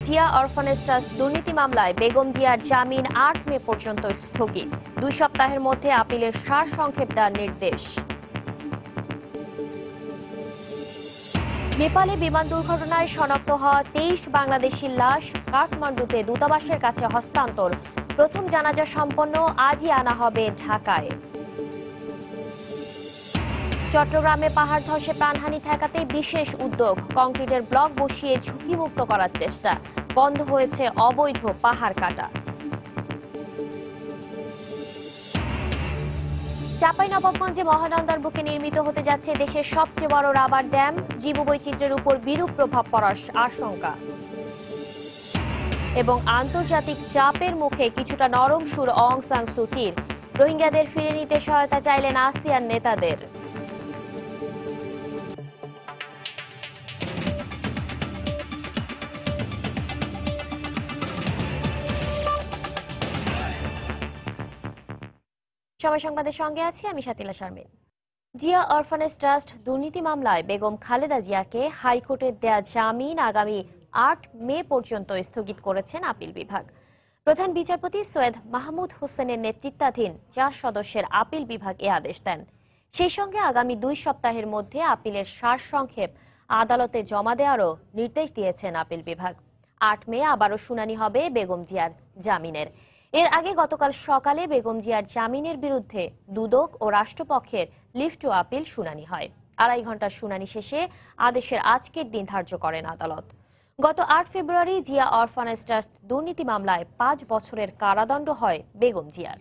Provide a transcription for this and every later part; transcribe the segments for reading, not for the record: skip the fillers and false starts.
Zia orphanage trust দুর্নীতি মামলায় বেগম জিয়ার জামিন ৮ মে পর্যন্ত স্থগিত। ২ সপ্তাহের মধ্যে আপিলের সারসংক্ষেপ দেওয়ার নির্দেশ। নেপালে বিমান দুর্ঘটনায় শনাক্ত হওয়া ২৩ বাংলাদেশির লাশ কাঠমান্ডুতে দূতাবাসের কাছে হস্তান্তর। প্রথম জানাজা সম্পন্ন, আজই আনা হবে ঢাকায়। চট্টগ্রামে পাহাড় ধসে প্রাণহানি ঠেকাতে বিশেষ উদ্যোগ। কংক্রিটের ব্লক বসিয়ে ঝুঁকিমুক্ত করার চেষ্টা। বন্ধ হয়েছে অবৈধ পাহাড় কাটা। চাঁপাইনবাবগঞ্জে মহানন্দার বুকে নির্মিত হতে যাচ্ছে দেশের সবচেয়ে বড় রাবার ড্যাম। জীববৈচিত্র্যের উপর বিরূপ প্রভাব পড়ার আশঙ্কা। এবং আন্তর্জাতিক চাপের মুখে কিছুটা নরম সুর অং সান সুচির। রোহিঙ্গাদের ফিরে নিতে সহায়তা চাইলেন আসিয়ান নেতাদের। সময় সংবাদের সঙ্গে আছি আমি Shatila Sharmin. Zia orphanage trust দুর্নীতি মামলায় বেগম খালেদা জিয়াকে হাইকোর্টের দেয়া জামিন আগামী ৮ মে পর্যন্ত স্থগিত করেছেন আপিল বিভাগ। প্রধান বিচারপতি সৈয়দ মাহমুদ হোসেনের নেতৃত্বাধীন ৪ সদস্যের আপিল বিভাগ এ আদেশ দেন। সেই সঙ্গে আগামী ২ সপ্তাহের মধ্যে আপিলের সারসংক্ষেপ আদালতে জমা দেওয়ারও নির্দেশ দিয়েছেন আপিল বিভাগ। ৮ মে আবারও শুনানি হবে বেগম জিয়ার জামিনের। এর আগে গতকাল সকালে বেগম জিয়ার জামিনের বিরুদ্ধে দুদক ও রাষ্ট্রপক্ষের লিভ টু আপিল শুনানি হয়। ২.৫ ঘণ্টার শুনানি শেষে আদেশের আজকের দিন ধার্য করেন আদালত। গত ৮ ফেব্রুয়ারি জিয়া অরফানেজ ট্রাস্ট দুর্নীতি মামলায় ৫ বছরের কারাদণ্ড হয় বেগম জিয়ার।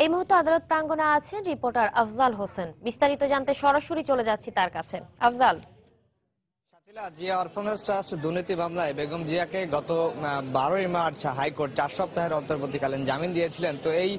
এই মুহূর্তে আদালত প্রাঙ্গণে আছেন রিপোর্টার আফজাল হোসেন। বিস্তারিত জানতে সরাসরি চলে যাচ্ছি তার কাছে। আফজাল, জিয়া অরফানেজ ট্রাস্ট দুর্নীতি মামলায় বেগম জিয়াকে গত ১২ই মার্চ হাইকোর্ট ৪ সপ্তাহের অন্তর্বর্তীকালীন জামিন দিয়েছিলেন। তো এই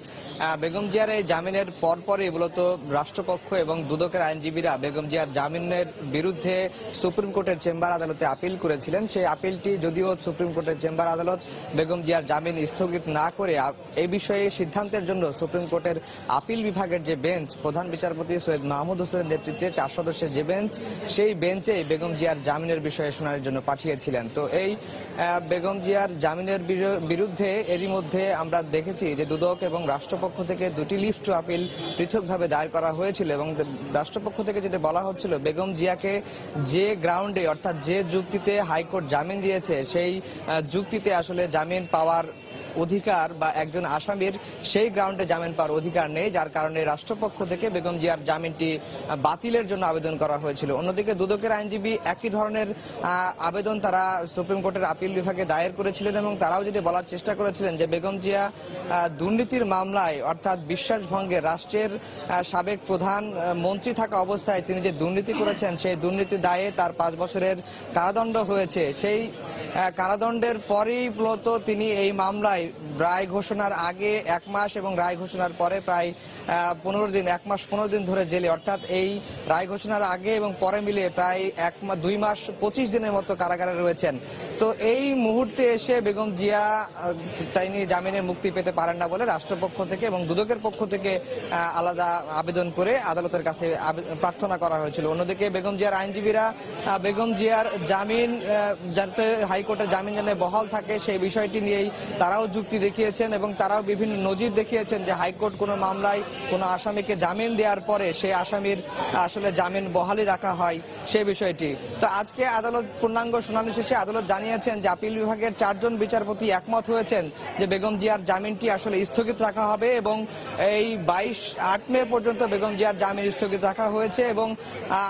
বেগম জিয়ার এই জামিনের পরপরই মূলত রাষ্ট্রপক্ষ এবং দুদকের আইনজীবীরা বেগম জিয়ার জামিনের বিরুদ্ধে সুপ্রিম কোর্টের চেম্বার আদালতে আপিল করেছিলেন। সেই আপিলটি যদিও সুপ্রিম কোর্টের চেম্বার আদালত বেগম জিয়ার জামিন স্থগিত না করে এই বিষয়ে সিদ্ধান্তের জন্য সুপ্রিম কোর্টের আপিল বিভাগের যে বেঞ্চ, প্রধান বিচারপতি সৈয়দ মাহমুদ হোসেনের নেতৃত্বে ৪ সদস্যের যে বেঞ্চ, সেই বেঞ্চে বেগম জিয়ার জামিনের বিষয়ে শুনানির জন্য পাঠিয়েছিলেন। তো এই বেগম জিয়ার জামিনের বিরুদ্ধে এরই মধ্যে আমরা দেখেছি যে দুদক এবং রাষ্ট্রপক্ষ থেকে ২টি লিভ টু আপিল পৃথকভাবে দায়ের করা হয়েছিল এবং রাষ্ট্রপক্ষ থেকে যেটা বলা হচ্ছিল, বেগম জিয়াকে যে গ্রাউন্ডে অর্থাৎ যে যুক্তিতে হাইকোর্ট জামিন দিয়েছে সেই যুক্তিতে আসলে জামিন পাওয়ার অধিকার বা একজন আসামির সেই গ্রাউন্ডে জামিন পাওয়ার অধিকার নেই, যার কারণে রাষ্ট্রপক্ষ থেকে বেগম জিয়ার জামিনটি বাতিলের জন্য আবেদন করা হয়েছিল। অন্যদিকে দুদকের আইনজীবী একই ধরনের আবেদন তারা সুপ্রিম কোর্টের আপিল বিভাগে দায়ের করেছিলেন এবং তারাও যদি বলার চেষ্টা করেছিলেন যে বেগম জিয়া দুর্নীতির মামলায় অর্থাৎ বিশ্বাসভঙ্গে রাষ্ট্রের সাবেক প্রধান মন্ত্রী থাকা অবস্থায় তিনি যে দুর্নীতি করেছেন সেই দুর্নীতি দায়ে তার ৫ বছরের কারাদণ্ড হয়েছে। সেই কারাদণ্ডের পরেই মূলত তিনি এই মামলায় রায় ঘোষণার আগে ১ মাস এবং রায় ঘোষণার পরে প্রায় ১৫ দিন, ১ মাস ১৫ দিন ধরে জেলে, অর্থাৎ এই রায় ঘোষণার আগে এবং পরে মিলিয়ে প্রায় ২ মাস ২৫ দিনের মতো কারাগারে রয়েছেন। তো এই মুহূর্তে এসে বেগম জিয়া তিনি জামিনে মুক্তি পেতে পারেন না বলে রাষ্ট্রপক্ষ থেকে এবং দুদকের পক্ষ থেকে আলাদা আবেদন করে আদালতের কাছে প্রার্থনা করা হয়েছিল। অন্যদিকে বেগম জিয়ার আইনজীবীরা বেগম জিয়ার জামিন যাতে হাইকোর্টের জামিন যেন বহাল থাকে সেই বিষয়টি নিয়েই তারাও যুক্তি দেখিয়েছেন এবং তারাও বিভিন্ন নজির দেখিয়েছেন যে হাইকোর্ট কোনো মামলায় কোনো আসামিকে জামিন দেওয়ার পরে সেই আসামির আসলে জামিন বহালি রাখা হয় সেই বিষয়টি। তো আজকে আদালত পূর্ণাঙ্গ শুনানি শেষে আদালত জানিয়েছেন যে আপিল বিভাগের ৪ জন বিচারপতি একমত হয়েছেন যে বেগম জিয়ার জামিনটি আসলে স্থগিত রাখা হবে এবং এই ৮ মে পর্যন্ত বেগম জিয়ার জামিন স্থগিত রাখা হয়েছে এবং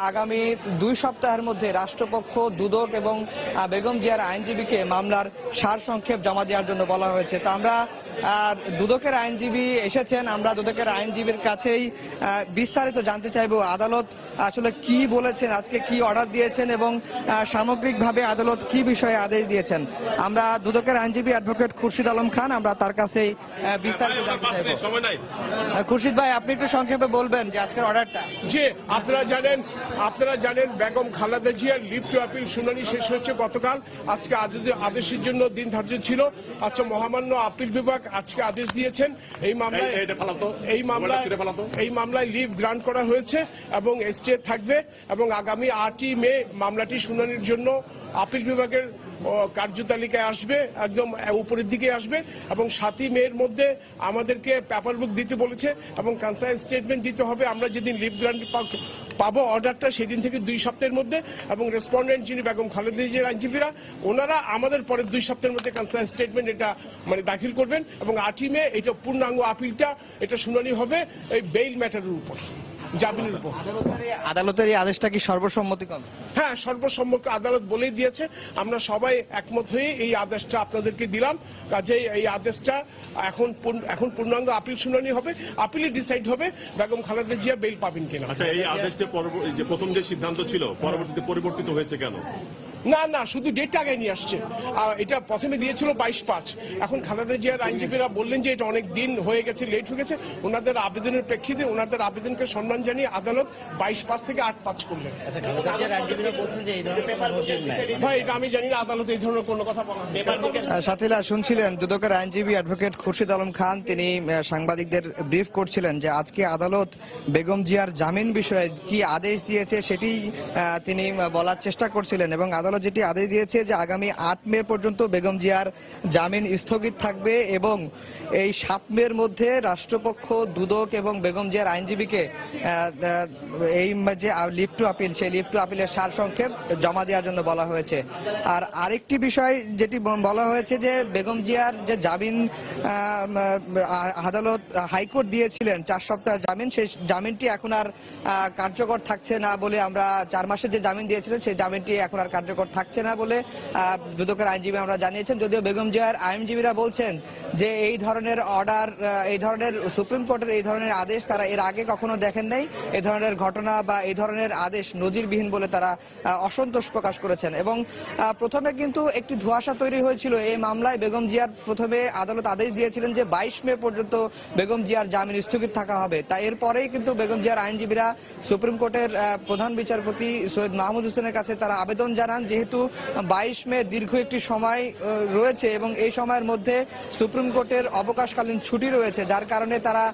আগামী ২ সপ্তাহের মধ্যে রাষ্ট্রপক্ষ, দুদক এবং বেগম জিয়ার আইনজীবীকে মামলার সারসংক্ষেপ জমা দেওয়ার জন্য বলা হয়েছে। তো আমরা দুদকের আইনজীবী এসেছেন, আমরা দুদকের আইনজীবীর কাছেই বিস্তারিত জানতে চাইবো আদালত আসলে কি বলেছেন, আজকে কি অর্ডার দিয়েছেন এবং সামগ্রিকভাবে আদালত কি বিষয়ে আদেশ দিয়েছেন। আমরা দুদকের আইনজীবী অ্যাডভোকেট খুরশিদ আলম খান, আমরা তার কাছেই বিস্তারিত জানতে চাইবো। খুরশিদ ভাই, আপনি একটু সংক্ষেপে বলবেন যে আজকের অর্ডারটা। জি, আপনারা জানেন বেগম খালেদা জিয়ার লিভ টু আপিল শুনানি শেষ হয়েছে গতকাল। আজকে আদেশের জন্য দিন ধার্য ছিল। আচ্ছা, মহামান্য আপিল বিভাগ আজকে আদেশ দিয়েছেন। এই মামলায় লিভ গ্রান্ট করা হয়েছে এবং স্টে থাকবে এবং আগামী 8ই মে মামলাটি শুনানির জন্য আপিল বিভাগের কার্যতালিকায় আসবে, একদম উপরের দিকে আসবে এবং 7ই মের মধ্যে আমাদেরকে পেপার বুক দিতে বলেছে এবং কনসাইন স্টেটমেন্ট দিতে হবে। আমরা যেদিন লিভ গ্রান্ট পাবো অর্ডারটা সেদিন থেকে 2 সপ্তাহের মধ্যে, এবং রেসপন্ডেন্ট যিনি বেগম খালেদা জিয়ার আইনজীবীরা ওনারা আমাদের পরে 2 সপ্তাহের মধ্যে কনসাইন স্টেটমেন্ট এটা দাখিল করবেন এবং 8ই মে এটা পূর্ণাঙ্গ আপিলটা এটা শুনানি হবে এই বেইল ম্যাটারের উপর, জামিনের উপর। আদালতের এই আদেশটা কি সর্বসম্মতিক্রমে? হ্যাঁ, সর্বসম্মত আদালত বলেই দিয়েছে। আমরা সবাই একমত হয়ে এই আদেশটা আপনাদেরকে দিলাম। কাজেই এই আদেশটা এখন পূর্ণাঙ্গ আপিল শুনানি হবে, আপিলে ডিসাইড হবে বেগম খালেদা জিয়া বেইল পাবেন কিনা। আচ্ছা, এই আদেশটা প্রথম যে সিদ্ধান্ত ছিল পরবর্তীতে পরিবর্তিত হয়েছে কেন? না, শুধু ডেটটা আগে নিয়ে আসছে। এটা প্রথমে দিয়েছিল 22/5। এখন খালেদা জিয়ার আইনজীবীরা বললেন যে এটা অনেক দিন হয়ে গেছে, লেট হয়ে গেছে। ওনাদের আবেদনের প্রেক্ষিতে ওনাদের আবেদনকে সম্মান জানিয়ে আদালত 22/5 থেকে 8/5 করলেন। ভাই, এটা আমি জানি না, আদালত এই ধরনের কোনো কথা বলা। সাথীরা শুনছিলেন দুদকের আইনজীবী অ্যাডভোকেট খুরশিদ আলম খান, তিনি সাংবাদিকদের ব্রিফ করছিলেন যে আজকে আদালত বেগম জিয়ার জামিন বিষয়ে কি আদেশ দিয়েছে সেটি তিনি বলার চেষ্টা করছিলেন এবং আদালত যেটি আদেশ দিয়েছে যে আগামী 8 মে পর্যন্ত বেগম জিয়ার জামিন স্থগিত থাকবে এবং এই 7 মের মধ্যে রাষ্ট্রপক্ষ, দুদক এবং বেগম জিয়ার আইনজীবীকে এই যে লিভ টু আপিল, সেই লিভ টু আপিলের সারসংক্ষেপ জমা দেওয়ার জন্য বলা হয়েছে। আর আরেকটি বিষয় যেটি বলা হয়েছে যে বেগম জিয়ার যে জামিন আদালত হাইকোর্ট দিয়েছিলেন 4 সপ্তাহের জামিন, সেই জামিনটি এখন আর কার্যকর থাকছে না বলে, আমরা 4 মাসের যে জামিন দিয়েছিলেন সেই জামিনটি এখন আর কার্যকর থাকছে না বলে দুদকের আইনজীবী আমরা জানিয়েছেন। যদিও বেগম জিয়ার আইনজীবীরা বলছেন যে এই ধরনের অর্ডার, এই ধরনের সুপ্রিম কোর্টের এই ধরনের আদেশ তারা এর আগে কখনো দেখেন নাই। এই ধরনের ঘটনা বা এই ধরনের আদেশ নজিরবিহীন বলে তারা অসন্তোষ প্রকাশ করেছেন। এবং প্রথমে কিন্তু একটি ধোঁয়াশা তৈরি হয়েছিল এই মামলায়। বেগম জিয়ার প্রথমে আদালত আদেশ দিয়েছিলেন যে 22 মে পর্যন্ত বেগম জিয়ার জামিন স্থগিত থাকা হবে। তাই এরপরেই কিন্তু বেগম জিয়ার আইনজীবীরা সুপ্রিম কোর্টের প্রধান বিচারপতি সৈয়দ মাহমুদ হোসেনের কাছে তারা আবেদন জানান, যেহেতু 22 মে দীর্ঘ একটি সময় রয়েছে এবং এই সময়ের মধ্যে সুপ্রিম কোর্টের অবকাশকালীন ছুটি রয়েছে, যার কারণে তারা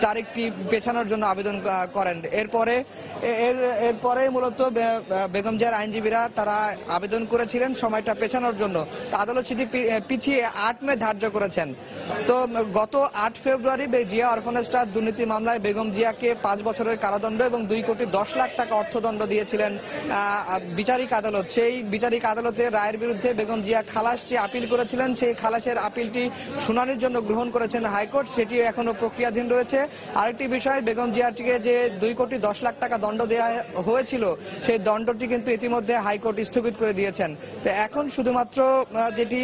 তারিখটি পেছানোর জন্য আবেদন করেন। এরপরে মূলত বেগম জিয়ার আইনজীবীরা তারা আবেদন করেছিলেন সময়টা পেছানোর জন্য। আদালত সেটি পিছিয়ে 8 মে ধার্য করেছেন। তো গত 8 ফেব্রুয়ারি জিয়া অরফানেজ ট্রাস্ট দুর্নীতি মামলায় বেগম জিয়াকে 5 বছরের কারাদণ্ড এবং 2,10,00,000 টাকা অর্থদণ্ড দিয়েছিলেন বিচারিক আদালত। সেই বিচারিক আদালতের রায়ের বিরুদ্ধে বেগম জিয়া খালাস যে আপিল করেছিলেন, সেই খালাসের আপিলটি শুনানির জন্য গ্রহণ করেছেন হাইকোর্ট, সেটি এখনো প্রক্রিয়াধীন রয়েছে। আরেকটি বিষয়, বেগম জিয়াটিকে যে 2,10,00,000 টাকা দণ্ড দেওয়া হয়েছিল সেই দণ্ডটি কিন্তু ইতিমধ্যে হাইকোর্ট স্থগিত করে দিয়েছেন। তো এখন শুধুমাত্র যেটি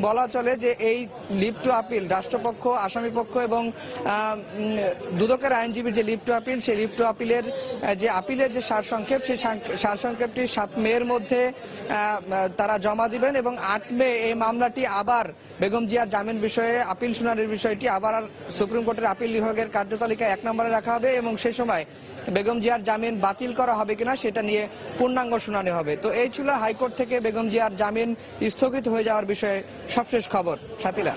বলা চলে যে এই লিভ টু আপিল, রাষ্ট্রপক্ষ, আসামি পক্ষ এবং দুদকের আইনজীবীর যে লিভ টু আপিল, সেই লিভ টু আপিলের যে সারসংক্ষেপ, সেই সারসংক্ষেপটি 7 মের মধ্যে তারা জমা দিবেন এবং 8 মে এই মামলাটি আবার বেগম জিয়ার জামিন বিষয়ে আপিল শুনানির বিষয়টি আবার সুপ্রিম কোর্টের আপিল বিভাগের কার্যতালিকায় 1 নম্বরে রাখা হবে এবং সেই সময় বেগম জিয়ার জামিন বাতিল করা হবে কিনা সেটা নিয়ে পূর্ণাঙ্গ শুনানি হবে। তো এই ছিল হাইকোর্ট থেকে বেগম জিয়ার জামিন স্থগিত হয়ে যাওয়ার বিষয়ে সবশেষ খবর। সাথীরা,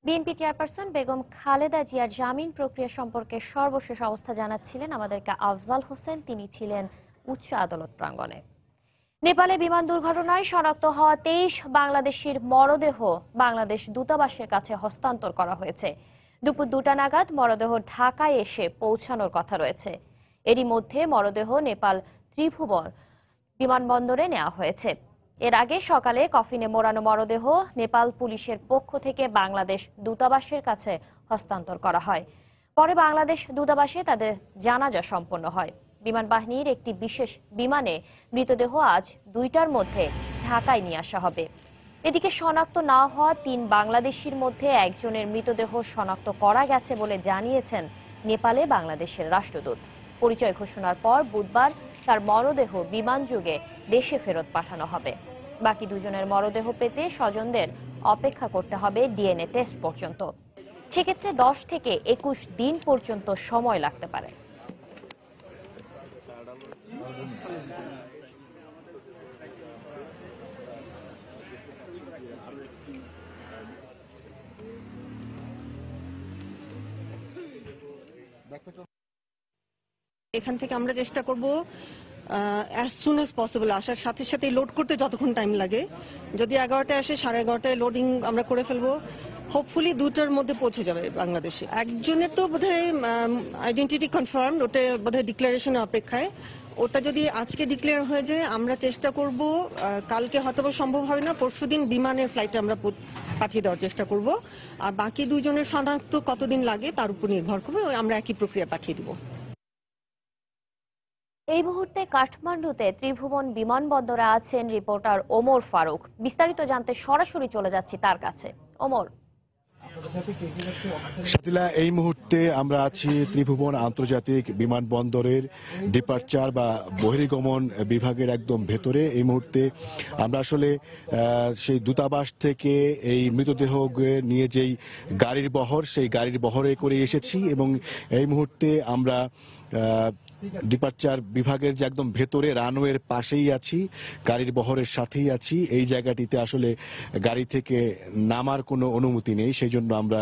বিএনপি চেয়ারপারসন বেগম খালেদা জিয়ার জামিন প্রক্রিয়া সম্পর্কে সর্বশেষ অবস্থা জানাচ্ছিলেন আমাদেরকে আফজাল হোসেন, তিনি ছিলেন উচ্চ আদালত প্রাঙ্গণে। নেপালে বিমান দুর্ঘটনায় শনাক্ত হওয়া 23 বাংলাদেশির মরদেহ বাংলাদেশ দূতাবাসের কাছে হস্তান্তর করা হয়েছে। দুপুর 2টা নাগাদ মরদেহ ঢাকায় এসে পৌঁছানোর কথা রয়েছে। এরই মধ্যে মরদেহ নেপাল ত্রিভুবন বিমানবন্দরে নেওয়া হয়েছে। এর আগে সকালে কফিনে মোড়ানো মরদেহ নেপাল পুলিশের পক্ষ থেকে বাংলাদেশ দূতাবাসের কাছে হস্তান্তর করা হয়। পরে বাংলাদেশ দূতাবাসে তাদের জানাজা সম্পন্ন হয়। বিমান বাহিনীর একটি বিশেষ বিমানে মৃতদেহ আজ 2টার মধ্যে ঢাকায় নিয়ে আসা হবে। এদিকে শনাক্ত না হওয়া 3 বাংলাদেশির মধ্যে একজনের মৃতদেহ শনাক্ত করা গেছে বলে জানিয়েছেন নেপালে বাংলাদেশের রাষ্ট্রদূত। পরিচয় ঘোষণার পর বুধবার তার মরদেহ বিমানযোগে দেশে ফেরত পাঠানো হবে। বাকি 2 জনের মরদেহ পেতে স্বজনদের অপেক্ষা করতে হবে ডিএনএ টেস্ট পর্যন্ত। সেক্ষেত্রে 10 থেকে 21 দিন পর্যন্ত সময় লাগতে পারে। এখান থেকে আমরা চেষ্টা করব অ্যাজ সুন অ্যাজ পসিবল আসার সাথে সাথে লোড করতে যতক্ষণ টাইম লাগে, যদি 11টায় আসে 11:30টায় লোডিং আমরা করে ফেলবো। হোপফুলি 2টার মধ্যে পৌঁছে যাবে বাংলাদেশে। একজনের তো বোধহয় আইডেন্টিটি কনফার্ম, ওটা বোধহয় ডিক্লারেশনের অপেক্ষায়। ওটা যদি আজকে ডিক্লেয়ার হয়ে যায় আমরা চেষ্টা করব, কালকে হয়তো সম্ভব হবে না, পরশুদিন বিমানের ফ্লাইটে আমরা পাঠিয়ে দেওয়ার চেষ্টা করব। আর বাকি 2 জনের শনাক্ত কতদিন লাগে তার উপর নির্ভর করবে, আমরা একই প্রক্রিয়া পাঠিয়ে দিব। এই মুহূর্তে কাঠমান্ডুতে ত্রিভুবন বিমানবন্দরে আছেন রিপোর্টার ওমর ফারুক। বিস্তারিত জানতে সরাসরি চলে যাচ্ছি তার কাছে। ওমর। শাতিলা, এই মুহূর্তে আমরা আছি ত্রিভুবন আন্তর্জাতিক বিমানবন্দরের ডিপার্চার বা বহির্গমন বিভাগের একদম ভেতরে। এই মুহূর্তে আমরা আসলে সেই দূতাবাস থেকে এই মৃতদেহ নিয়ে যেই গাড়ির বহর, সেই গাড়ির বহরে করে এসেছি এবং এই মুহূর্তে আমরা ডিপার্চার বিভাগের যে একদম ভেতরে রানওয়ের পাশেই আছি, গাড়ির বহরের সাথেই আছি। এই জায়গাটিতে আসলে গাড়ি থেকে নামার কোনো অনুমতি নেই, সেই জন্য আমরা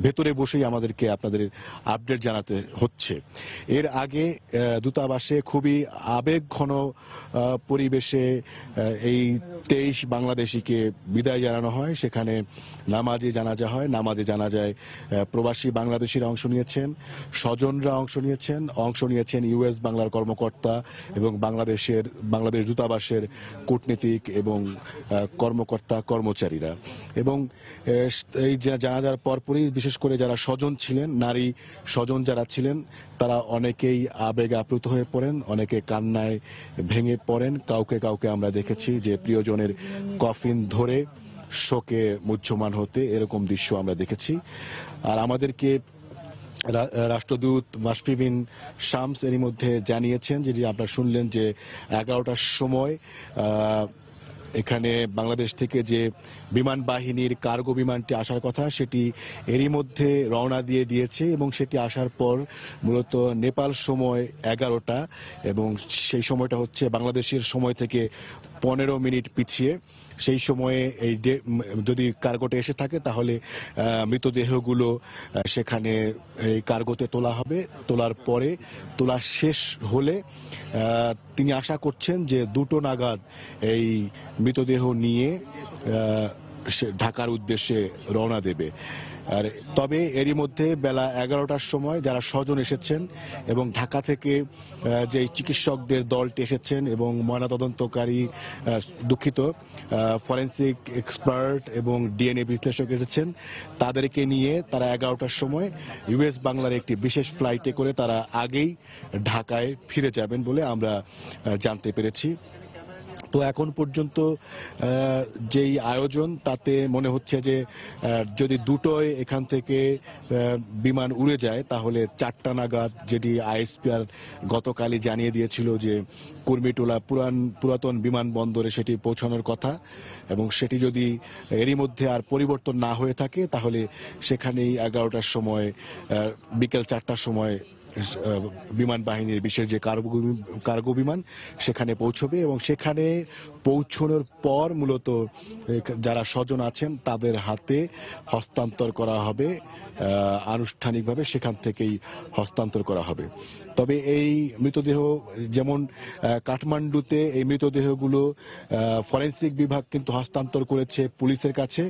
ভেতরে বসেই আমাদেরকে আপনাদের আপডেট জানাতে হচ্ছে। এর আগে দূতাবাসে খুবই আবেগঘন পরিবেশে এই 23 বাংলাদেশিকে বিদায় জানানো হয়। সেখানে নামাজে জানাজা হয়। নামাজে জানাজায় প্রবাসী বাংলাদেশিরা অংশ নিয়েছেন, স্বজনরা অংশ নিয়েছেন ইউএস বাংলার কর্মকর্তা এবং বাংলাদেশ দূতাবাসের কূটনীতিক এবং কর্মকর্তা কর্মচারীরা। এবং এই জানাজার পরপরই বিশেষ করে যারা স্বজন ছিলেন, নারী স্বজন যারা ছিলেন, তারা অনেকেই আবেগে আপ্লুত হয়ে পড়েন, অনেকে কান্নায় ভেঙে পড়েন। কাউকে আমরা দেখেছি যে প্রিয়জনের কফিন ধরে শোকে মুহ্যমান হতে, এরকম দৃশ্য আমরা দেখেছি। আর আমাদেরকে রাষ্ট্রদূত মাশফি বিন শামস এরই মধ্যে জানিয়েছেন, যেটি আপনারা শুনলেন, যে 11টার সময় এখানে বাংলাদেশ থেকে যে বিমান বাহিনীর কার্গো বিমানটি আসার কথা সেটি এরই মধ্যে রওনা দিয়েছে এবং সেটি আসার পর মূলত নেপাল সময় 11টা এবং সেই সময়টা হচ্ছে বাংলাদেশের সময় থেকে 15 মিনিট পিছিয়ে। সেই সময়ে এই যদি কার্গোতে এসে থাকে তাহলে মৃতদেহগুলো সেখানে এই কার্গোতে তোলা হবে। তোলার পরে তোলা শেষ হলে তিনি আশা করছেন যে 2টো নাগাদ এই মৃতদেহ নিয়ে ঢাকার উদ্দেশ্যে রওনা দেবে। আর তবে এরই মধ্যে বেলা 11টার সময় যারা স্বজন এসেছেন এবং ঢাকা থেকে যে চিকিৎসকদের দলটি এসেছেন এবং ময়নাতদন্তকারী ফরেন্সিক এক্সপার্ট এবং ডিএনএ বিশ্লেষক এসেছেন, তাদেরকে নিয়ে তারা 11টার সময় ইউএস বাংলার একটি বিশেষ ফ্লাইটে করে তারা আগেই ঢাকায় ফিরে যাবেন বলে আমরা জানতে পেরেছি। তো এখন পর্যন্ত যেই আয়োজন তাতে মনে হচ্ছে যে যদি 2টোয় এখান থেকে বিমান উড়ে যায় তাহলে 4টা নাগাদ, যেটি আইএসপিআর গতকালই জানিয়ে দিয়েছিল যে কুর্মিটোলা পুরাতন বিমানবন্দরে সেটি পৌঁছানোর কথা, এবং সেটি যদি এরই মধ্যে আর পরিবর্তন না হয়ে থাকে তাহলে সেখানেই 11টার সময় বিকেল 4টার সময় বিমান বাহিনীর বিশেষ যে কার্গো বিমান সেখানে পৌঁছবে এবং সেখানে পৌঁছানোর পর মূলত যারা স্বজন আছেন তাদের হাতে হস্তান্তর করা হবে, আনুষ্ঠানিকভাবে সেখান থেকেই হস্তান্তর করা হবে। তবে এই মৃতদেহ যেমন কাঠমান্ডুতে এই মৃতদেহগুলো ফরেন্সিক বিভাগ কিন্তু হস্তান্তর করেছে পুলিশের কাছে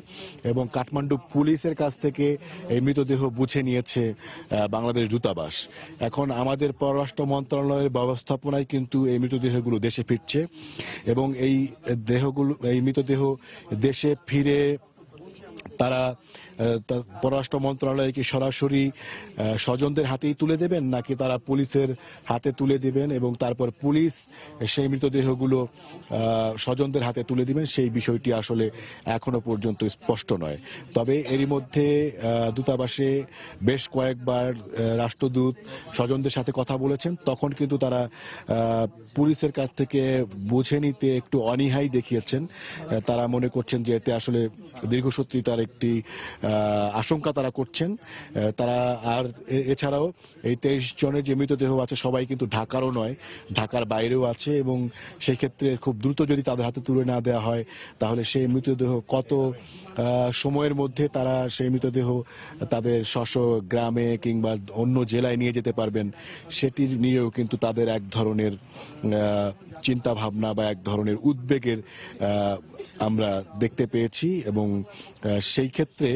এবং কাঠমান্ডু পুলিশের কাছ থেকে এই মৃতদেহ বুঝে নিয়েছে বাংলাদেশ দূতাবাস। এখন আমাদের পররাষ্ট্র মন্ত্রণালয়ের ব্যবস্থাপনায় কিন্তু এই মৃতদেহগুলো দেশে ফিরছে এবং এই মৃতদেহ দেশে ফিরে তারা পররাষ্ট্র মন্ত্রণালয়কে সরাসরি স্বজনদের হাতেই তুলে দেবেন, নাকি তারা পুলিশের হাতে তুলে দিবেন এবং তারপর পুলিশ সেই মৃতদেহগুলো স্বজনদের হাতে তুলে দিবেন, সেই বিষয়টি আসলে এখনো পর্যন্ত স্পষ্ট নয়। তবে এরই মধ্যে দূতাবাসে বেশ কয়েকবার রাষ্ট্রদূত স্বজনদের সাথে কথা বলেছেন, তখন কিন্তু তারা পুলিশের কাছ থেকে বুঝে নিতে একটু অনীহাই দেখিয়েছেন। তারা মনে করছেন যে এতে আসলে দীর্ঘসূত্রিতার একটি আশঙ্কা তারা করছেন। তারা আর এছাড়াও এই 23 জনের যে মৃতদেহ আছে সবাই কিন্তু ঢাকারও নয়, ঢাকার বাইরেও আছে, এবং সেই ক্ষেত্রে খুব দ্রুত যদি তাদের হাতে তুলে না দেওয়া হয় তাহলে সেই মৃতদেহ কত সময়ের মধ্যে তারা সেই মৃতদেহ তাদের স্ব গ্রামে কিংবা অন্য জেলায় নিয়ে যেতে পারবেন, সেটির নিয়েও কিন্তু তাদের এক ধরনের চিন্তা ভাবনা বা এক ধরনের উদ্বেগের আমরা দেখতে পেয়েছি। এবং সেই ক্ষেত্রে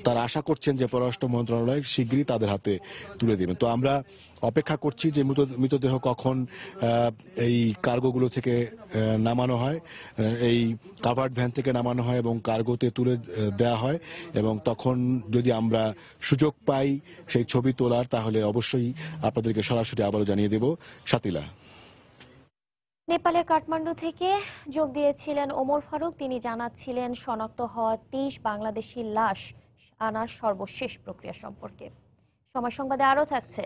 তারা আশা করছেন যে পররাষ্ট্র মন্ত্রণালয় শীঘ্রই তাদের হাতে তুলে দেবেন। তো আমরা অপেক্ষা করছি যে মৃতদেহ কখন এই কার্গোগুলো থেকে নামানো হয়, এই কাভার্ড ভ্যান থেকে নামানো হয় এবং কার্গোতে তুলে দেওয়া হয়, এবং তখন যদি আমরা সুযোগ পাই সেই ছবি তোলার, তাহলে অবশ্যই আপনাদেরকে সরাসরি আবারও জানিয়ে দেব। শাতিলা। নেপালের কাঠমান্ডু থেকে যোগ দিয়েছিলেন ওমর ফারুক। তিনি জানাচ্ছিলেন শনাক্ত হওয়া 23 বাংলাদেশি লাশ আনার সর্বশেষ প্রক্রিয়া সম্পর্কে। সময় সংবাদে আরও থাকছে।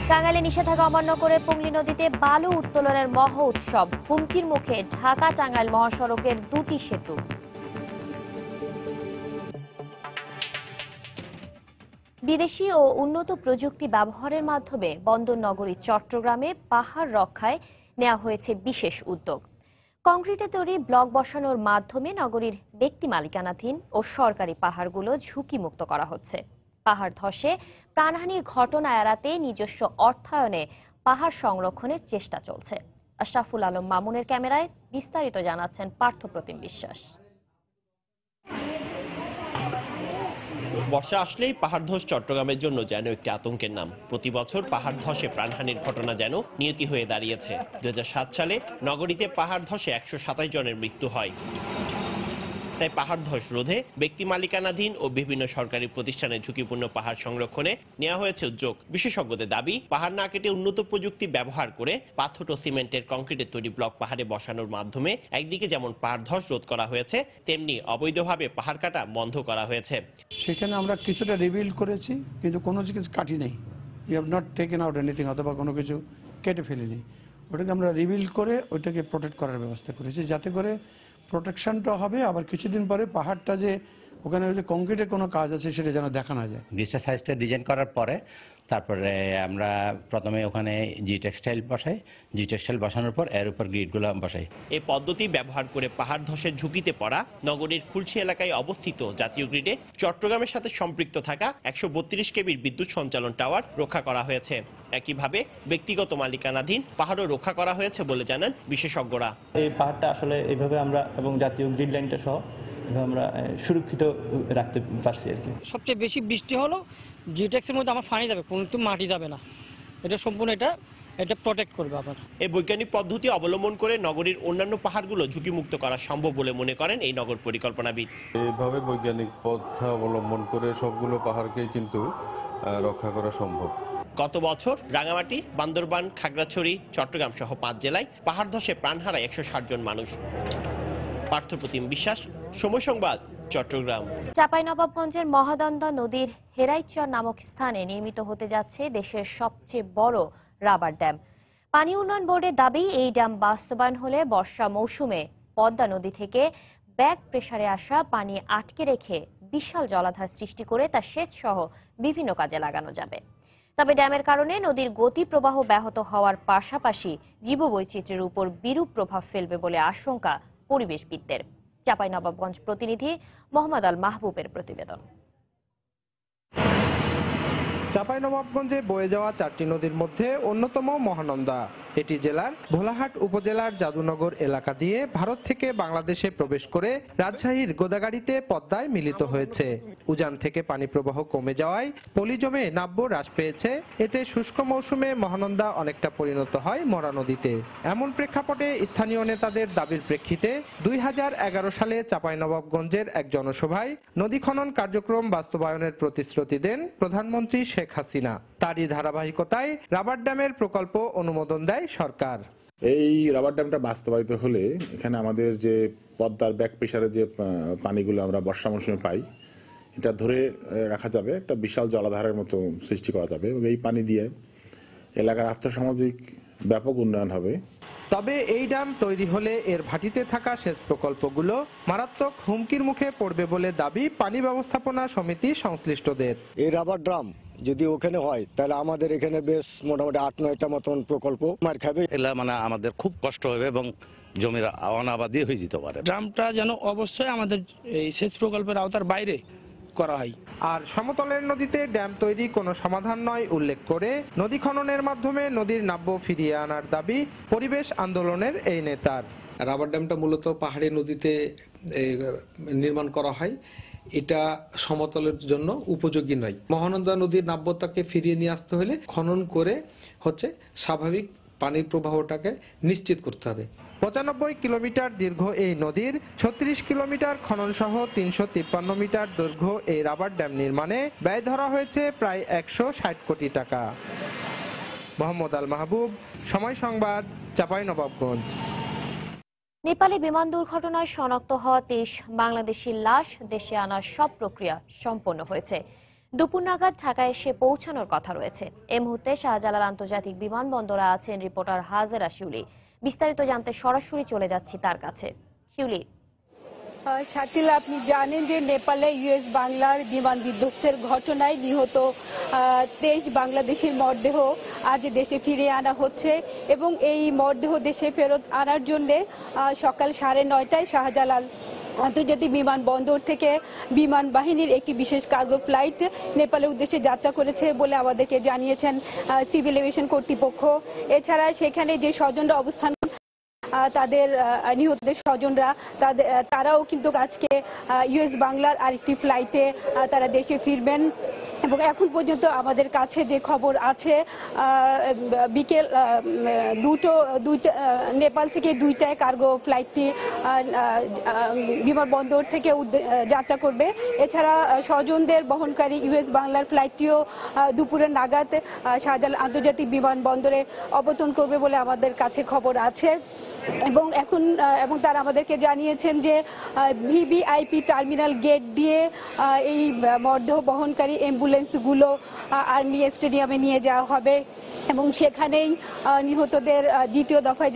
টাঙ্গাইলে নিষেধাজ্ঞা অমান্য করে পুংলি নদীতে বালু উত্তোলনের মহা উৎসব। হুমকির মুখে ঢাকা টাঙ্গাইল মহাসড়কের 2টি সেতু। বিদেশি ও উন্নত প্রযুক্তি ব্যবহারের মাধ্যমে বন্দর নগরী চট্টগ্রামে পাহাড় রক্ষায় নেওয়া হয়েছে বিশেষ উদ্যোগ। কংক্রিটে তৈরি ব্লক বসানোর মাধ্যমে নগরীর ব্যক্তি মালিকানাধীন ও সরকারি পাহাড়গুলো ঝুঁকিমুক্ত করা হচ্ছে। পাহাড় ধসে প্রাণহানির ঘটনা এড়াতে নিজস্ব অর্থায়নে পাহাড় সংরক্ষণের চেষ্টা চলছে। আশরাফুল আলম মামুনের ক্যামেরায় বিস্তারিত জানাচ্ছেন পার্থপ্রতিম বিশ্বাস। বর্ষা আসলেই পাহাড় ধস চট্টগ্রামের জন্য যেন একটি আতঙ্কের নাম। প্রতি বছর পাহাড় ধসে প্রাণহানির ঘটনা যেন নিয়তি হয়ে দাঁড়িয়েছে। 2007 সালে নগরীতে পাহাড় ধসে 127 জনের মৃত্যু হয়। তাই পাহাড় ধস রোধে ব্যক্তি মালিকানাধীন ও বিভিন্ন সরকারি প্রতিষ্ঠানে ঝুঁকিপূর্ণ পাহাড় সংরক্ষণে নেওয়া হয়েছে উদ্যোগ। বিশেষজ্ঞদের দাবি, পাহাড় না কেটে উন্নত প্রযুক্তি ব্যবহার করে পাথর ও সিমেন্টের কংক্রিটের তৈরি ব্লক পাহাড়ে বসানোর মাধ্যমে একদিকে যেমন পাহাড় ধস রোধ করা হয়েছে, তেমনি অবৈধভাবে পাহাড় কাটা বন্ধ করা হয়েছে। সেখানে আমরা কিছুটা রিবিল্ড করেছি, কিন্তু কোনো কিছু কাটি নেই। We have not taken out anything, অথবা কোনো কিছু কেটে ফেলিনি। ওটাকে আমরা রিবিল্ড করে ওইটাকে প্রোটেক্ট করার ব্যবস্থা করেছি, যাতে করে প্রোটেকশনটা হবে। আবার কিছুদিন পরে পাহাড়টা যে ওখানে যে কংক্রিটের কোনো কাজ আছে সেটা যেন দেখা না যায়। ব্রিজটা সাইজটা ডিজাইন করার পরে তারপরে আমরা প্রথমে ওখানে জি টেক্সটাইল বসাই, জি টেক্সটাইল বসানোর পর এর উপর গ্রিডগুলো বসাই। এই পদ্ধতি ব্যবহার করে পাহাড় ধসের ঝুঁকিতে পড়া নগরীর খুলশি এলাকায় অবস্থিত জাতীয় গ্রিডে চট্টগ্রামের সাথে সম্পৃক্ত থাকা 132 কেবির বিদ্যুৎ সঞ্চালন টাওয়ার রক্ষা করা হয়েছে। একইভাবে ব্যক্তিগত মালিকানাধীন পাহাড়ও রক্ষা করা হয়েছে বলে জানান বিশেষজ্ঞরা। এই পাহাড়টা আসলে এইভাবে আমরা এবং জাতীয় গ্রিড লাইনটা সহ আমরা সুরক্ষিত রাখতে পারছি আর কি। সবচেয়ে বেশি বৃষ্টি হলো জিটেক্সের মধ্যে আমার পানি যাবে, কিন্তু মাটি যাবে না। এটা সম্পূর্ণ এটা প্রোটেক্ট করবে আবার। এই বৈজ্ঞানিক পদ্ধতি অবলম্বন করে নগরীর অন্যান্য পাহাড়গুলো ঝুঁকিমুক্ত করা সম্ভব বলে মনে করেন এই নগর পরিকল্পনাবিদ। এইভাবে বৈজ্ঞানিক পন্থা অবলম্বন করে সবগুলো পাহাড়কেই কিন্তু রক্ষা করা সম্ভব। গত বছর রাঙামাটি, বান্দরবান, খাগড়াছড়ি, চট্টগ্রাম সহ 5 জেলায় পাহাড় ধসে প্রাণ হারায় 160 জন মানুষ। পার্থপ্রতিম বিশ্বাস, সময় সংবাদ, চট্টগ্রাম। চাঁপাইনবাবগঞ্জের মহানন্দা নদীর হেরাইচর নামক স্থানে নির্মিত হতে যাচ্ছে দেশের সবচেয়ে বড় রাবার ড্যাম। পানি উন্নয়ন বোর্ডের দাবি, এই ড্যাম বাস্তবায়ন হলে বর্ষা মৌসুমে পদ্মা নদী থেকে ব্যাক প্রেসারে আসা পানি আটকে রেখে বিশাল জলাধার সৃষ্টি করে তা সেচ সহ বিভিন্ন কাজে লাগানো যাবে। তবে ড্যামের কারণে নদীর গতি প্রবাহ ব্যাহত হওয়ার পাশাপাশি জীববৈচিত্র্যের উপর বিরূপ প্রভাব ফেলবে বলে আশঙ্কা পরিবেশবিদদের। চাঁপাইনবাবগঞ্জ প্রতিনিধি মোহাম্মদ আল মাহবুবের প্রতিবেদন। চাঁপাইনবাবগঞ্জে বয়ে যাওয়া 4টি নদীর মধ্যে অন্যতম মহানন্দা। এটি জেলার ভোলাহাট উপজেলার জাদুনগর এলাকা দিয়ে ভারত থেকে বাংলাদেশে প্রবেশ করে রাজশাহীর গোদাগাড়িতে পদ্মায় মিলিত হয়েছে। উজান থেকে পানি প্রবাহ কমে যাওয়ায় পলি জমে নাব্য হ্রাস পেয়েছে। এতে শুষ্ক মৌসুমে মহানন্দা অনেকটা পরিণত হয় মরা নদীতে। এমন প্রেক্ষাপটে স্থানীয় নেতাদের দাবির প্রেক্ষিতে 2011 সালে চাঁপাইনবাবগঞ্জের এক জনসভায় নদী খনন কার্যক্রম বাস্তবায়নের প্রতিশ্রুতি দেন প্রধানমন্ত্রী শেখ হাসিনা। তারই ধারাবাহিকতায় রাবার ড্যামের প্রকল্প অনুমোদন দেয় সরকার। এই রাবার ড্যামটা বাস্তবায়িত হলে এখানে আমাদের যে পদ্মার ব্যাক প্রেসারের যে পানিগুলো আমরা বর্ষা মৌসুমে পাই, এটা ধরে রাখা যাবে, একটা বিশাল জলাধারের মতো সৃষ্টি করা যাবে এবং এই পানি দিয়ে এলাকার আর্থসামাজিক ব্যাপক উন্নয়ন হবে। তবে এই ড্যাম তৈরি হলে এর ভাটিতে থাকা সেচ প্রকল্পগুলো মারাত্মক হুমকির মুখে পড়বে বলে দাবি পানি ব্যবস্থাপনা সমিতি সংশ্লিষ্টদের। এই রাবার ড্রাম যদি ওখানে হয় তাহলে আমাদের এখানে বেশ মোটামুটি 8-9টা মতন প্রকল্প মার খাবে। এলা মানে আমাদের খুব কষ্ট হবে এবং জমির অনাবাদি হয়ে যেতে পারে। ড্রামটা যেন অবশ্যই আমাদের এই সেচ প্রকল্পের আওতার বাইরে করা হয়। আর সমতলের নদীতে ড্যাম তৈরি কোনো সমাধান নয় উল্লেখ করে নদী খননের মাধ্যমে নদীর নাব্য ফিরিয়ে আনার দাবি পরিবেশ আন্দোলনের এই নেতার। রাবার ড্যামটা মূলত পাহাড়ি নদীতে নির্মাণ করা হয়, এটা সমতলের জন্য উপযোগী নয়। মহানন্দা নদীর নাব্যতাকে ফিরিয়ে নিয়ে আসতে হলে খনন করে স্বাভাবিক পানির প্রবাহটাকে নিশ্চিত করতে হবে। 95 কিলোমিটার দীর্ঘ এই নদীর 36 কিলোমিটার খনন সহ 353 মিটার দৈর্ঘ্য এই রাবার ড্যাম নির্মাণে ব্যয় ধরা হয়েছে প্রায় 160 কোটি টাকা। মোহাম্মদ আল মাহবুব, সময় সংবাদ, চাঁপাইনবাবগঞ্জ। নেপালে বিমান দুর্ঘটনায় শনাক্ত হওয়া 23 বাংলাদেশি লাশ দেশে আনার সব প্রক্রিয়া সম্পন্ন হয়েছে। দুপুর নাগাদ ঢাকায় এসে পৌঁছানোর কথা রয়েছে। এই মুহূর্তে শাহজালাল আন্তর্জাতিক বিমানবন্দরে আছেন রিপোর্টার হাজেরা শিউলি। বিস্তারিত জানতে সরাসরি চলে যাচ্ছি তার কাছে। শিউলি, শাকিল, আপনি জানেন যে নেপালে ইউএস বাংলার বিমান বিধ্বস্তের ঘটনায় নিহত 23 বাংলাদেশের মরদেহ আজ দেশে ফিরিয়ে আনা হচ্ছে এবং এই মরদেহ দেশে ফেরত আনার জন্য সকাল 9:30টায় শাহজালাল আন্তর্জাতিক বিমানবন্দর থেকে বিমান বাহিনীর একটি বিশেষ কার্গো ফ্লাইট নেপালের উদ্দেশ্যে যাত্রা করেছে বলে আমাদেরকে জানিয়েছেন সিভিল এভিয়েশন কর্তৃপক্ষ। এছাড়া সেখানে যে স্বজনরা অবস্থান তাদের নিহতদের স্বজনরা তারাও কিন্তু আজকে ইউএস বাংলার আরেকটি ফ্লাইটে তারা দেশে ফিরবেন এবং এখন পর্যন্ত আমাদের কাছে যে খবর আছে বিকেল নেপাল থেকে 2টায় কার্গো ফ্লাইটটি বিমানবন্দর থেকে যাত্রা করবে। এছাড়া স্বজনদের বহনকারী ইউএস বাংলার ফ্লাইটটিও দুপুরের নাগাদ শাহজালাল আন্তর্জাতিক বিমানবন্দরে অবতরণ করবে বলে আমাদের কাছে খবর আছে এবং তারা আমাদেরকে জানিয়েছেন যে ভিভিআইপি টার্মিনাল গেট দিয়ে এই মরদেহ বহনকারী অ্যাম্বুলেন্সগুলো আর্মি স্টেডিয়ামে নিয়ে যাওয়া হবে এবং সেখানেই নিহতদের দ্বিতীয় দফায়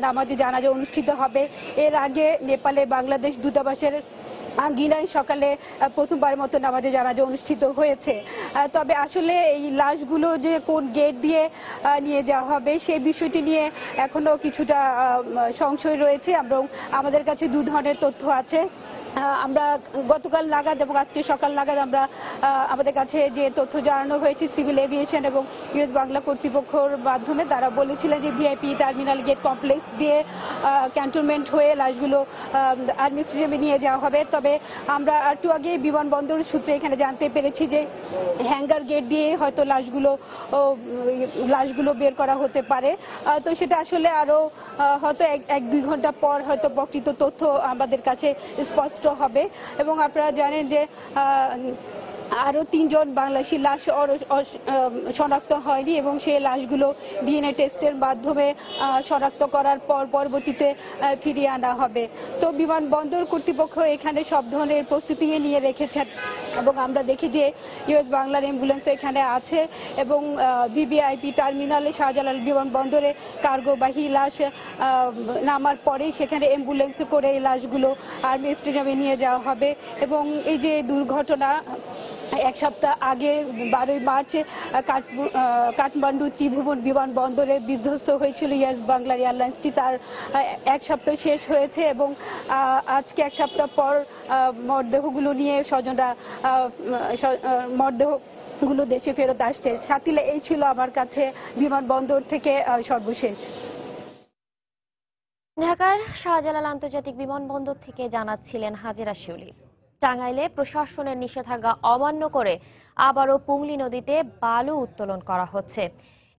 নামাজে জানাজা অনুষ্ঠিত হবে। এর আগে নেপালে বাংলাদেশ দূতাবাসের আঙ্গিনায় সকালে প্রথমবারের মতো নামাজে জানাজা অনুষ্ঠিত হয়েছে। তবে আসলে এই লাশগুলো যে কোন গেট দিয়ে নিয়ে যাওয়া হবে সেই বিষয়টি নিয়ে এখনো কিছুটা সংশয় রয়েছে এবং আমাদের কাছে 2 ধরনের তথ্য আছে। আমরা গতকাল নাগাদ এবং আজকে সকাল নাগাদ আমাদের কাছে যে তথ্য জানানো হয়েছে সিভিল এভিয়েশন এবং ইউএস বাংলা কর্তৃপক্ষের মাধ্যমে, তারা বলেছিলেন যে ভিআইপি টার্মিনাল গেট কমপ্লেক্স দিয়ে ক্যান্টনমেন্ট হয়ে লাশগুলো আর্মি স্টেডিয়ামে নিয়ে যাওয়া হবে। তবে আমরা একটু আগে বিমানবন্দর সূত্রে এখানে জানতে পেরেছি যে হ্যাঙ্গার গেট দিয়ে হয়তো লাশগুলো বের করা হতে পারে। তো সেটা আসলে আরো হয়তো 1-2 ঘন্টা পর হয়তো প্রকৃত তথ্য আমাদের কাছে স্পষ্ট হবে। এবং আপনারা জানেন যে আরো 3 জন বাংলাদেশি লাশ শনাক্ত হয়নি এবং সেই লাশগুলো ডিএনএ টেস্টের মাধ্যমে শনাক্ত করার পর পরবর্তীতে ফিরিয়ে আনা হবে। তো বিমানবন্দর কর্তৃপক্ষ এখানে সব ধরনের প্রস্তুতি নিয়ে রেখেছেন এবং আমরা দেখি যে ইউএস বাংলার অ্যাম্বুলেন্স এখানে আছে এবং ভিভিআইপি টার্মিনালে শাহজালাল বিমানবন্দরে কার্গোবাহী লাশ নামার পরেই সেখানে অ্যাম্বুলেন্স করে এই লাশগুলো আর্মি স্টেডিয়ামে নিয়ে যাওয়া হবে এবং এই যে দুর্ঘটনা এক সপ্তাহ আগে 12 মার্চ কাঠমান্ডু ত্রিভুবন বিমানবন্দরে বিধ্বস্ত হয়েছিল ইয়েস বাংলার এয়ারলাইন্সটি। তার এক সপ্তাহ শেষ হয়েছে এবং আজকে এক সপ্তাহ পর মরদেহগুলো নিয়ে স্বজনরা মরদেহগুলো দেশে ফেরত আসছে। সাথীলা, এই ছিল আমার কাছে বিমানবন্দর থেকে সর্বশেষ। ঢাকার শাহজালাল আন্তর্জাতিক বিমানবন্দর থেকে জানাচ্ছিলেন হাজেরা শিউলি। টাঙ্গাইলে প্রশাসনের নিষেধাজ্ঞা অমান্য করে আবারও পুংলি নদীতে বালু উত্তোলন করা হচ্ছে।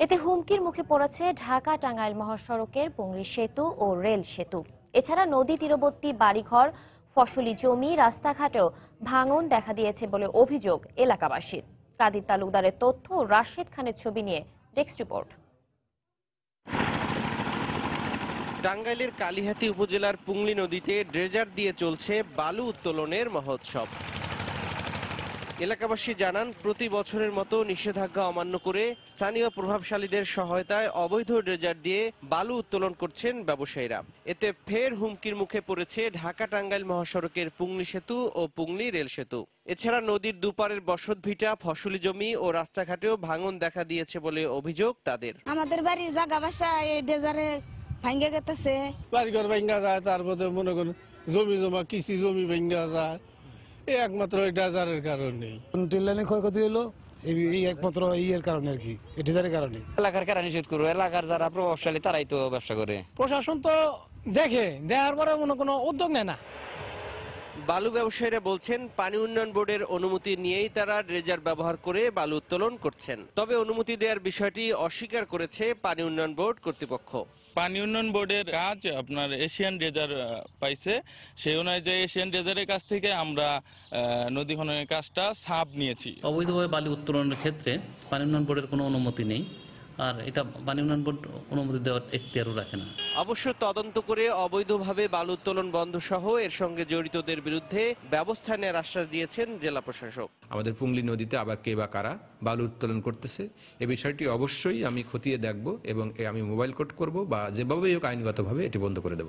এতে হুমকির মুখে পড়েছে ঢাকা টাঙ্গাইল মহাসড়কের পুংলি সেতু ও রেল সেতু। এছাড়া নদী তীরবর্তী বাড়িঘর, ফসলি জমি, রাস্তাঘাটেও ভাঙন দেখা দিয়েছে বলে অভিযোগ এলাকাবাসীর। কাদির তালুকদারের তথ্য, রাশেদ খানের ছবি নিয়ে ডেস্ক রিপোর্ট। টাঙ্গাইলের কালিহাতী উপজেলার পুংলি নদীতে ড্রেজার দিয়ে চলছে বালু উত্তোলনের মহোৎসব। এলাকাবাসী জানান, প্রতি বছরের মতো নিষেধাজ্ঞা অমান্য করে স্থানীয় প্রভাবশালীদের সহায়তায় অবৈধ ড্রেজার দিয়ে বালু উত্তোলন করছেন ব্যবসায়ীরা। এতে ফের হুমকির মুখে পড়েছে ঢাকা টাঙ্গাইল মহাসড়কের পুংলি সেতু ও পুংলি রেল সেতু। এছাড়া নদীর দুপারের বসতভিটা, ফসলি জমি ও রাস্তাঘাটেও ভাঙন দেখা দিয়েছে বলে অভিযোগ তাদের। আমাদের বাড়ির জায়গা বাসা এই ড্রেজারে ভাঙ্গে গেছে, বাড়িঘর ভাঙ্গা যায়, তার মধ্যে মনে করুন জমি জমা কৃষি জমি ভাঙ্গা যায়, এই একমাত্র এই ড্রেজারের কারণে। টিল্লানি ক্ষয়ক্ষতি হলো এই একমাত্র ইয়ের কারণে আর কি, এই ড্রেজারের কারণে। এলাকার কারা নিষেধ করবো? এলাকার যারা প্রভাবশালী তারাই তো ব্যবসা করে। প্রশাসন তো দেখার পরে কোনো উদ্যোগ নেয় না। বালু ব্যবসায়ীরা বলছেন, পানি উন্নয়ন বোর্ডের অনুমতি নিয়েই তারা ড্রেজার ব্যবহার করে বালু উত্তোলন করছেন। তবে অনুমতি দেওয়ার বিষয়টি অস্বীকার করেছে পানি উন্নয়ন বোর্ড কর্তৃপক্ষ। পানি উন্নয়ন বোর্ডের কাজ আপনার এশিয়ান ড্রেজার পাইছে, সেই অনুযায়ী এশিয়ান ড্রেজারের কাছ থেকে আমরা নদী খননের কাজটা সাব নিয়েছি। অবৈধভাবে বালু উত্তোলনের ক্ষেত্রে পানি উন্নয়ন বোর্ডের কোনো অনুমতি নেই, আর এটা পানি উন্নয়ন বোর্ড অনুমতি দেওয়ার এখতিয়ারও রাখে না। অবশ্য তদন্ত করে অবৈধভাবে বালু উত্তোলন বন্ধ সহ এর সঙ্গে জড়িতদের বিরুদ্ধে ব্যবস্থা নেওয়ার আশ্বাস দিয়েছেন জেলা প্রশাসক। আমাদের পুংলি নদীতে আবার কে বা কারা বালু উত্তোলন করতেছে এই বিষয়টি অবশ্যই আমি খতিয়ে দেখব এবং আমি মোবাইল কোর্ট করব বা যেভাবেই হোক আইনগতভাবে এটি বন্ধ করে দেব।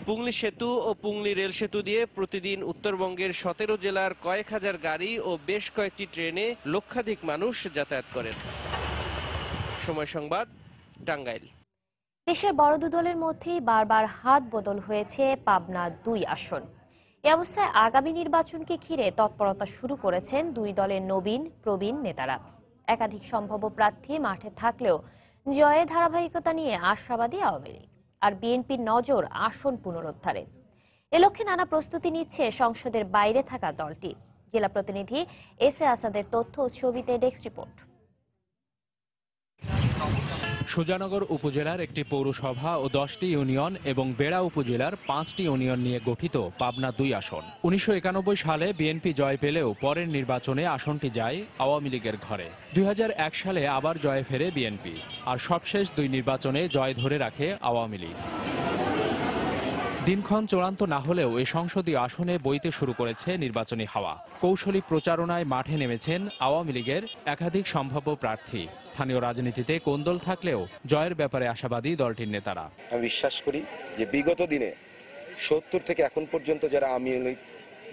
পুংলি সেতু ও পুংলি রেল সেতু দিয়ে প্রতিদিন উত্তরবঙ্গের 17 জেলার কয়েক হাজার গাড়ি ও বেশ কয়েকটি ট্রেনে লক্ষাধিক মানুষ যাতায়াত করেন। সময় সংবাদ, টাঙ্গাইল। দেশের বড় দু দলের মধ্যেই বারবার হাত বদল হয়েছে পাবনা 2 আসন। এ অবস্থায় আগামী নির্বাচনকে ঘিরে তৎপরতা শুরু করেছেন দুই দলের নবীন প্রবীণ নেতারা। একাধিক সম্ভাব্য প্রার্থী মাঠে থাকলেও জয়ের ধারাবাহিকতা নিয়ে আশাবাদী আওয়ামী লীগ। আর বিএনপির নজর আসন পুনরুদ্ধারে। এ লক্ষ্যে নানা প্রস্তুতি নিচ্ছে সংসদের বাইরে থাকা দলটি। জেলা প্রতিনিধি এস এ আসাদের তথ্য ও ছবিতে ডেস্ক রিপোর্ট। সুজানগর উপজেলার একটি পৌরসভা ও 10টি ইউনিয়ন এবং বেড়া উপজেলার 5টি ইউনিয়ন নিয়ে গঠিত পাবনা 2 আসন। 1991 সালে বিএনপি জয় পেলেও পরের নির্বাচনে আসনটি যায় আওয়ামী লীগের ঘরে। 2001 সালে আবার জয়ে ফেরে বিএনপি, আর সবশেষ 2 নির্বাচনে জয় ধরে রাখে আওয়ামী লীগ। দিনক্ষণ চূড়ান্ত না হলেও এ সংসদীয় আসনে বইতে শুরু করেছে নির্বাচনী হাওয়া। কৌশলী প্রচারণায় মাঠে নেমেছেন আওয়ামী লীগের একাধিক সম্ভাব্য প্রার্থী। স্থানীয় রাজনীতিতে কোন্দল থাকলেও জয়ের ব্যাপারে আশাবাদী দলটির নেতারা। আমি বিশ্বাস করি যে বিগত দিনে 70 থেকে এখন পর্যন্ত যারা আওয়ামী লীগ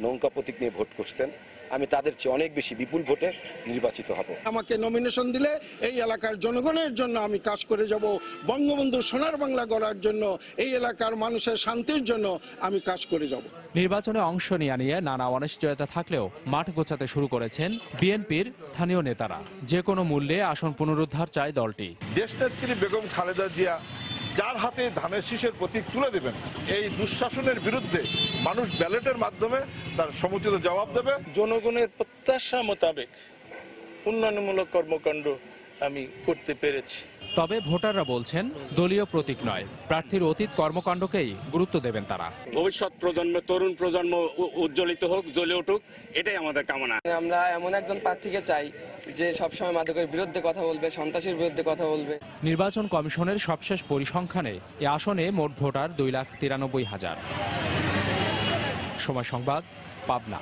নৌকা প্রতীক নিয়ে ভোট করছেন, আমি তাদের চেয়ে অনেক বেশি বিপুল ভোটে নির্বাচিত হব। আমাকে নমিনেশন দিলে এই এলাকার জনগণের জন্য আমি কাজ করে যাব। বঙ্গবন্ধু সোনার বাংলা গড়ার জন্য, এই এলাকার মানুষের শান্তির জন্য আমি কাজ করে যাব। নির্বাচনে অংশ নিয়ে নানা অনিশ্চয়তা থাকলেও মাঠ গোছাতে শুরু করেছেন বিএনপির স্থানীয় নেতারা। যে কোনো মূল্যে আসন পুনরুদ্ধার চায় দলটি। দেশনেত্রী বেগম খালেদা জিয়া যার হাতে ধানের শীষের প্রতীক তুলে দেবেন, এই দুঃশাসনের বিরুদ্ধে মানুষ ব্যালটের মাধ্যমে তার সমুচিত জবাব দেবে। জনগণের প্রত্যাশা মোতাবেক উন্নয়নমূলক কর্মকাণ্ড আমি করতে পেরেছি। তবে ভোটাররা বলছেন দলীয় প্রতীক নয়, প্রার্থীর অতীত কর্মকাণ্ডকেই গুরুত্ব দেবেন তারা। ভবিষ্যৎ প্রজন্ম, তরুণ প্রজন্ম উজ্জ্বলিত হোক, জ্বলে উঠুক, এটাই আমাদের কামনা। আমরা এমন একজন প্রার্থীকে চাই যে সবসময় মাদকের বিরুদ্ধে কথা বলবে, সন্ত্রাসীর বিরুদ্ধে কথা বলবে। নির্বাচন কমিশনের সবশেষ পরিসংখ্যানে এ আসনে মোট ভোটার 2,93,000। সময় সংবাদ, পাবনা।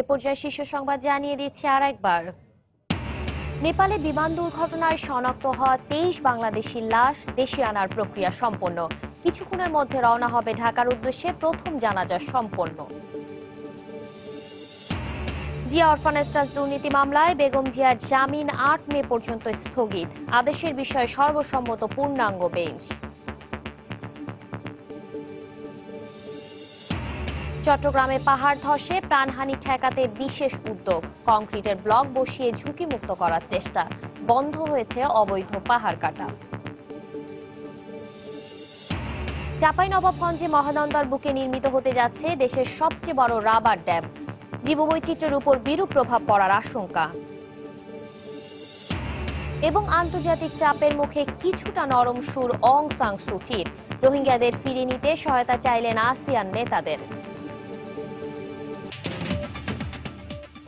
এ পর্যায়ে শীর্ষ সংবাদ জানিয়ে দিচ্ছে আরেকবার। নেপালে বিমান দুর্ঘটনায় শনাক্ত হওয়া 23 বাংলাদেশির লাশ দেশে আনার প্রক্রিয়া সম্পন্ন। কিছুক্ষণের মধ্যে রওনা হবে ঢাকার উদ্দেশ্যে প্রথম জানাজা সম্পন্ন। জিয়া অরফানেজ ট্রাস্ট দুর্নীতি মামলায় বেগম জিয়ার জামিন ৮ মে পর্যন্ত স্থগিত। আদেশের বিষয়ে সর্বসম্মত পূর্ণাঙ্গ বেঞ্চ। চট্টগ্রামে পাহাড় ধসে প্রাণহানি ঠেকাতে বিশেষ উদ্যোগ। কংক্রিটের ব্লক বসিয়ে ঝুঁকিমুক্ত করার চেষ্টা। বন্ধ হয়েছে অবৈধ পাহাড় কাটা। চাঁপাইনবাবগঞ্জে মহানন্দার বুকে নির্মিত হতে যাচ্ছে দেশের সবচেয়ে বড় রাবার ড্যাম। জীববৈচিত্র্যের উপর বিরূপ প্রভাব পড়ার আশঙ্কা। এবং আন্তর্জাতিক চাপের মুখে কিছুটা নরম সুর অং সান সুচির। রোহিঙ্গাদের ফিরিয়ে নিতে সহায়তা চাইলেন আসিয়ান নেতাদের।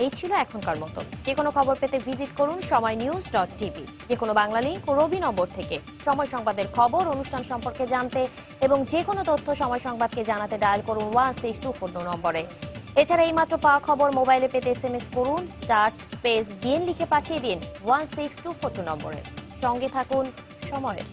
এই ছিল এখনকার মতো। যে কোনো খবর পেতে ভিজিট করুন সময়নিউজ.টিভি। যে কোনো বাংলা লিংক ও রবি নম্বর থেকে সময় সংবাদের খবর, অনুষ্ঠান সম্পর্কে জানতে এবং যে কোনো তথ্য সময় সংবাদকে জানাতে ডায়াল করুন 16242 নম্বরে। এছাড়া এইমাত্র পাওয়া খবর মোবাইলে পেতে SMS করুন *BN লিখে পাঠিয়ে দিন 16242 নম্বরে। সঙ্গে থাকুন সময়ের।